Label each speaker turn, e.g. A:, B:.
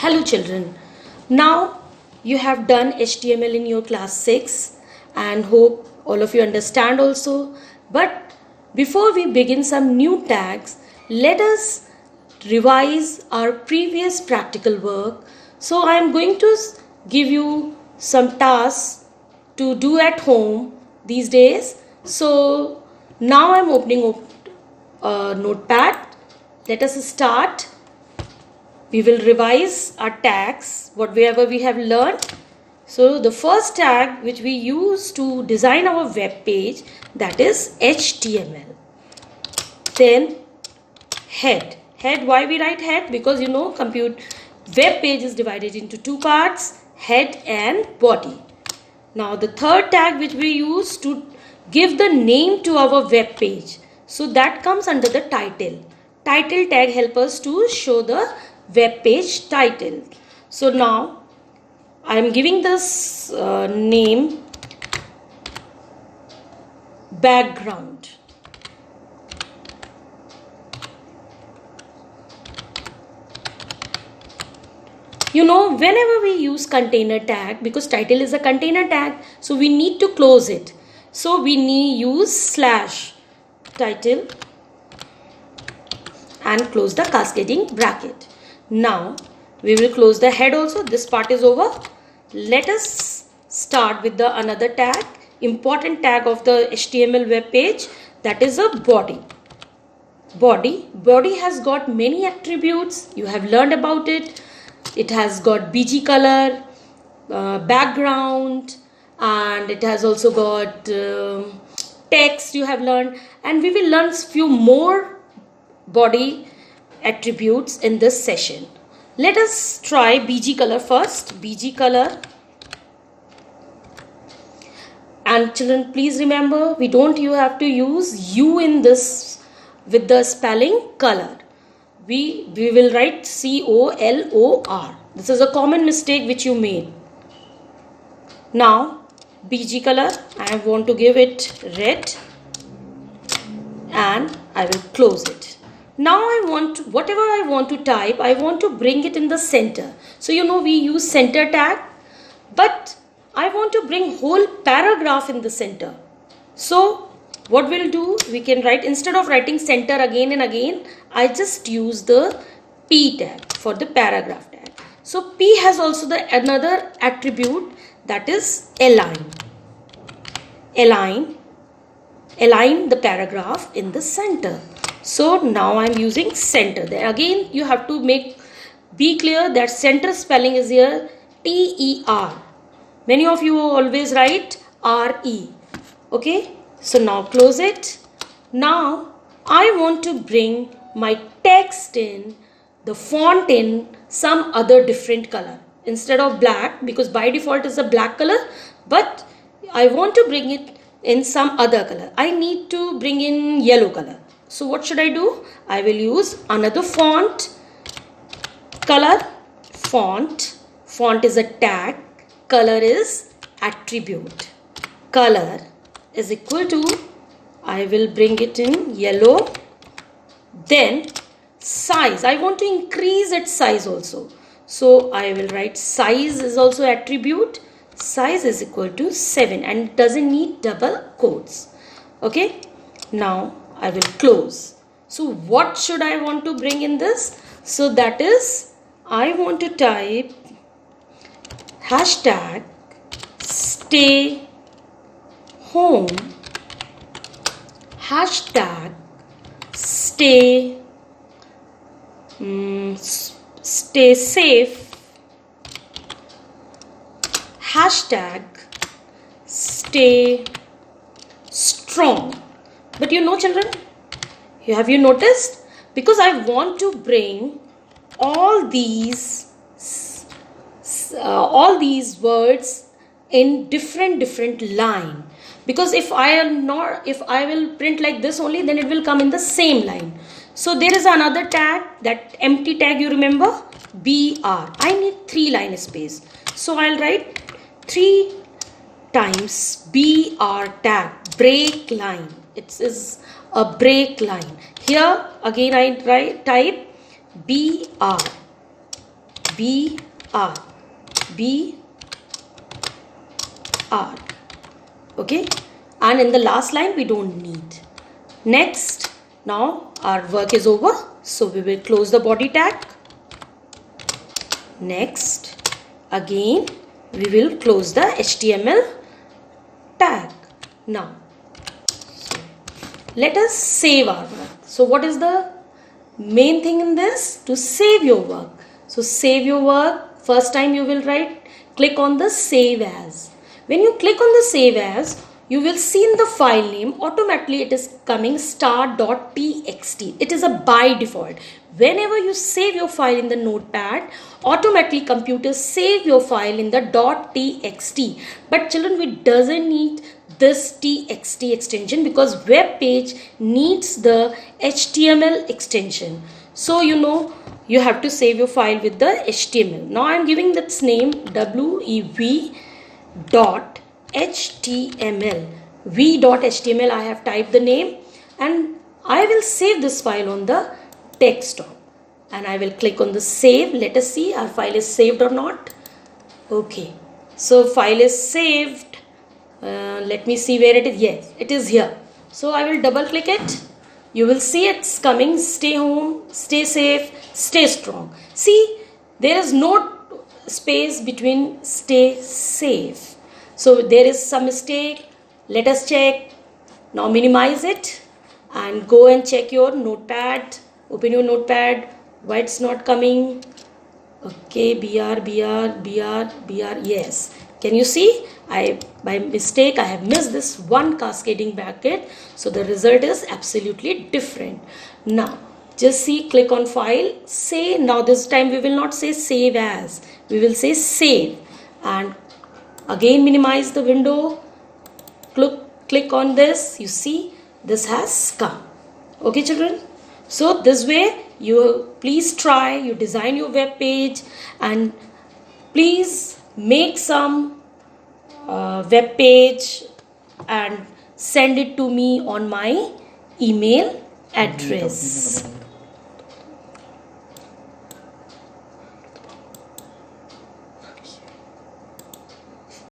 A: Hello children. Now you have done HTML in your class 6 and hope all of you understand also. But before we begin some new tags, let us revise our previous practical work. So I am going to give you some tasks to do at home these days. So now I am opening up a notepad. Let us start. We will revise our tags, whatever we have learned. So the first tag which we use to design our web page, that is HTML. Then head. Head, why we write head? Because you know web page is divided into two parts, head and body. Now the third tag which we use to give the name to our web page. So that comes under the title. Title tag helps us to show the web page title. So now I am giving this name background. You know, whenever we use container tag, because title is a container tag, so we need to close it. So we use slash title and close the cascading bracket. Now we will close the head also. This part is over. Let us start with the another tag, important tag of the HTML web page, that is a body. Body has got many attributes. You have learned about it. It has got BG color, background, and it has also got text you have learned, and we will learn few more body attributes in this session. Let us try BG color first. BG color. And children, please remember, you have to use U in this with the spelling color. We will write COLOR. This is a common mistake which you made. Now BG color, I want to give it red and I will close it. Now whatever I want to type, I want to bring it in the center. So you know we use center tag, but I want to bring whole paragraph in the center. So what we'll do, we can write, instead of writing center again and again, I just use the P tag for the paragraph tag. So P has also another attribute, that is align. Align the paragraph in the center. So now I'm using center. There again you have to be clear that center spelling is here TER. Many of you always write RE. Okay. So now close it. Now I want to bring my text in, the font in some other different color. Instead of black, because by default is a black color, but I want to bring it in some other color. I need to bring in yellow color. So what should I do? I will use another font, color, font. Font is a tag, color is attribute. Color is equal to, I will bring it in yellow. Then size, I want to increase its size also. So I will write size is also attribute. Size is equal to 7 and it doesn't need double quotes. Okay. Now I will close. So what should I want to bring in this? So that is, I want to type hashtag stay home, hashtag stay safe, hashtag stay strong. But you know children, have you noticed? Because I want to bring all these words in different line. Because if I will print like this only, then it will come in the same line. So there is another tag, that empty tag, you remember, BR. I need 3 line space. So I'll write 3 times BR tag, break line. It is a break line. Here again I type BR, BR, BR. Okay, and in the last line we don't need. Next, now our work is over, so we will close the body tag. Next, again we will close the HTML tag. Now, so let us save our work. So what is the main thing in this? To save your work. So save your work. First time you will click on the save as. When you click on the save as, you will see in the file name automatically it is coming star.txt. It is a by default. Whenever you save your file in the notepad, automatically computer save your file in the .txt. But children, we doesn't need this txt extension because web page needs the HTML extension. So you have to save your file with the HTML. Now I am giving this name wev.html. v.html I have typed the name, and I will save this file on the desktop, and I will click on the save. Let us see our file is saved or not. Okay, so file is saved. Let me see where it is. Yes, it is here. So I will double click it. You will see it's coming. Stay home, stay safe, stay strong. See, there is no space between stay safe. So there is some mistake. Let us check. Now minimize it and go and check your notepad. Open your notepad. Why it's not coming? Okay, BR. Yes. Can you see? By mistake I have missed this one cascading bracket. So the result is absolutely different. Now just see, click on file, say. Now this time we will not say save as. We will say save. And again minimize the window. Click on this. You see this has come. Okay children. So this way you please try, you design your web page, and please make some web page and send it to me on my email address.